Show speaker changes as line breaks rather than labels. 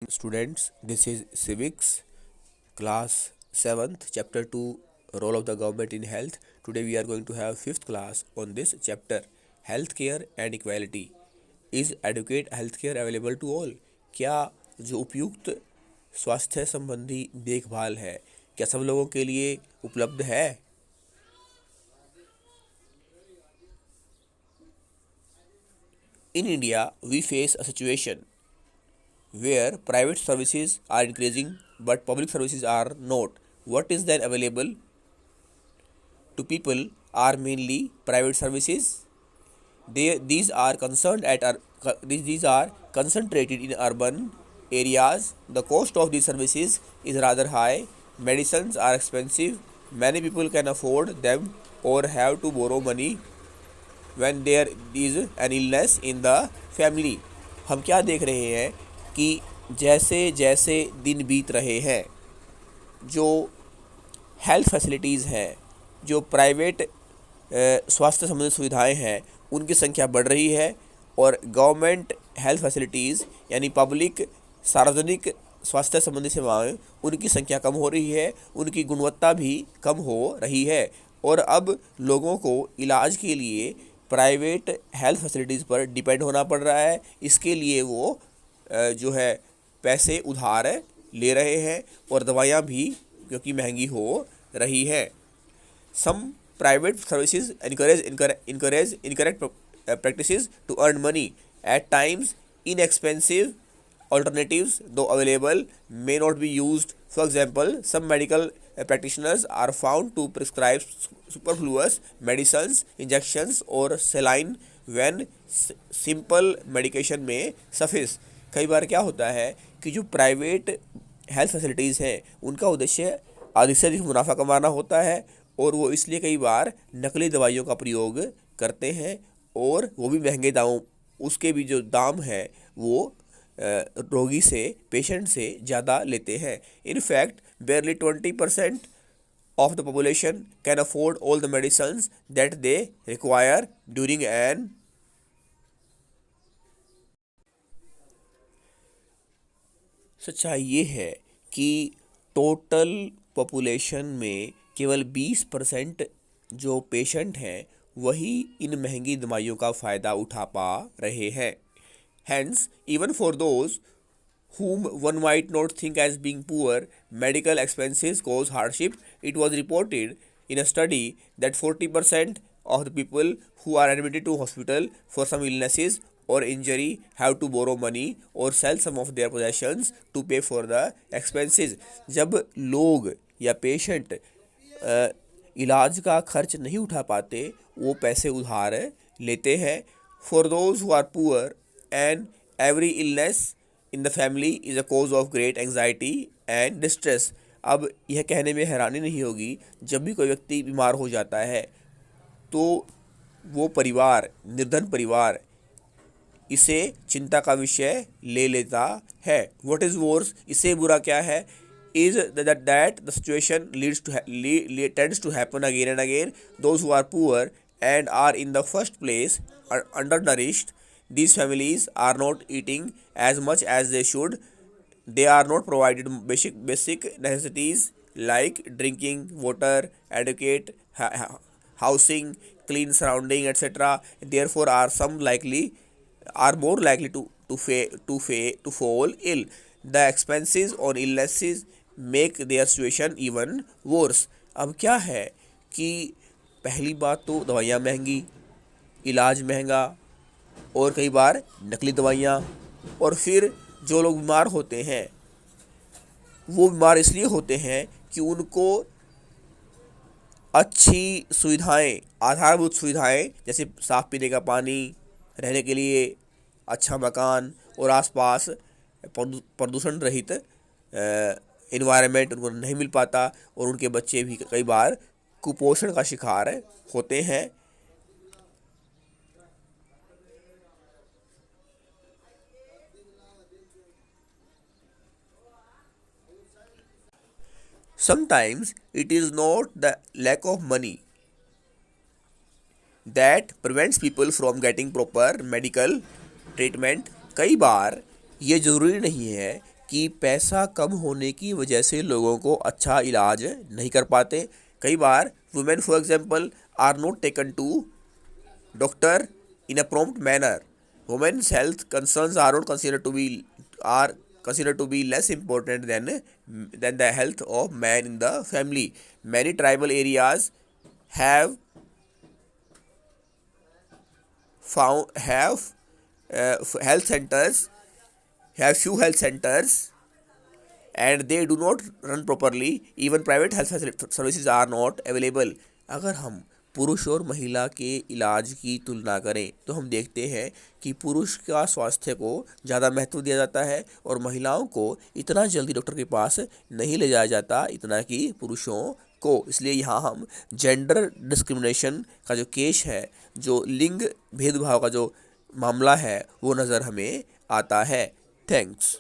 Students, this is Civics, class 7th, chapter 2, role of the government in health. Today we are going to have 5th class on this chapter, healthcare and equality. Is adequate healthcare available to all? क्या जो उपयुक्त स्वास्थ्य संबंधी देखभाल है, क्या सब लोगों के लिए उपलब्ध है? In India, we face a situation where private services are increasing but public services are not. What is then available to people are mainly private services. These are these are concentrated in urban areas. The cost of these services is rather high. Medicines are expensive. Many people can afford them or have to borrow money when there is an illness in the family. हम क्या देख रहे हैं कि जैसे जैसे दिन बीत रहे हैं, जो हेल्थ फैसिलिटीज़ हैं, जो प्राइवेट स्वास्थ्य संबंधी सुविधाएं हैं, उनकी संख्या बढ़ रही है और गवर्नमेंट हेल्थ फैसिलिटीज़ यानी पब्लिक सार्वजनिक स्वास्थ्य संबंधी सेवाएं, उनकी संख्या कम हो रही है, उनकी गुणवत्ता भी कम हो रही है और अब लोगों को इलाज के लिए प्राइवेट हेल्थ फैसिलिटीज़ पर डिपेंड होना पड़ रहा है। इसके लिए वो जो है पैसे उधार ले रहे हैं और दवाइयाँ भी क्योंकि महंगी हो रही है। Some private services encourage incorrect practices to earn money. At times, inexpensive alternatives, though available, may not be used. For example, some medical practitioners are found to prescribe superfluous medicines, injections, or saline when simple medication may suffice. कई बार क्या होता है कि जो private health facilities हैं, उनका उद्देश्य अधिक से अधिक मुनाफा कमाना होता है और वो इसलिए कई बार नकली दवाइयों का प्रयोग करते हैं और वो भी महंगे दामों, उसके भी जो दाम है वो रोगी से, पेशेंट से ज़्यादा लेते हैं। In fact barely 20% of the population can afford all the medicines that they require during an सच्चाई ये है कि टोटल पॉपुलेशन में केवल 20% जो पेशेंट हैं वही इन महंगी दवाइयों का फ़ायदा उठा पा रहे हैं। Hence, even for those whom one might not think as being poor, medical expenses cause hardship. It was reported in a study that 40% of the people who are admitted to hospital for some illnesses or injury have to borrow money or sell some of their possessions to pay for the expenses. जब लोग या patient इलाज का खर्च नहीं उठा पाते, वो पैसे उधार लेते हैं। For those who are poor and every illness in the family is a cause of great anxiety and distress. अब यह कहने में हैरानी नहीं होगी, जब भी कोई व्यक्ति बीमार हो जाता है तो वो परिवार, निर्धन परिवार, इसे चिंता का विषय ले लेता है। What is worse, इससे बुरा क्या है, is that the situation tends to happen again and again. Those who are poor and are in the first place are undernourished. These families are not eating as much as they should. They are not provided basic necessities like drinking water, adequate housing, clean surrounding, etc. Therefore, are more likely to fall ill. The expenses on illnesses make their situation even worse. अब क्या है कि पहली बात तो दवाइयाँ महंगी, इलाज महंगा और कई बार नकली दवाइयाँ, और फिर जो लोग बीमार होते हैं वो बीमार इसलिए होते हैं कि उनको अच्छी सुविधाएं, आधारभूत सुविधाएं जैसे साफ़ पीने का पानी, रहने के लिए अच्छा मकान और आसपास प्रदूषण रहित एनवायरनमेंट उनको नहीं मिल पाता और उनके बच्चे भी कई बार कुपोषण का शिकार होते हैं। Sometimes it is not the lack of money that prevents people from getting proper medical treatment. कई बार ये ज़रूरी नहीं है कि पैसा कम होने की वजह से लोगों को अच्छा इलाज नहीं कर पाते। कई बार women for example are not taken to doctor in a prompt manner. Women's health concerns are not considered to be less important than the health of man in the family. Many tribal areas have health centers, have few health centers, and they do not run properly. Even private health services are not available. अगर हम पुरुष और महिला के इलाज की तुलना करें तो हम देखते हैं कि पुरुष का स्वास्थ्य को ज़्यादा महत्व दिया जाता है और महिलाओं को इतना जल्दी डॉक्टर के पास नहीं ले जाया जाता इतना कि पुरुषों को। इसलिए यहाँ हम जेंडर डिस्क्रिमिनेशन का जो केस है, जो लिंग भेदभाव का जो मामला है, वो नज़र हमें आता है। थैंक्स।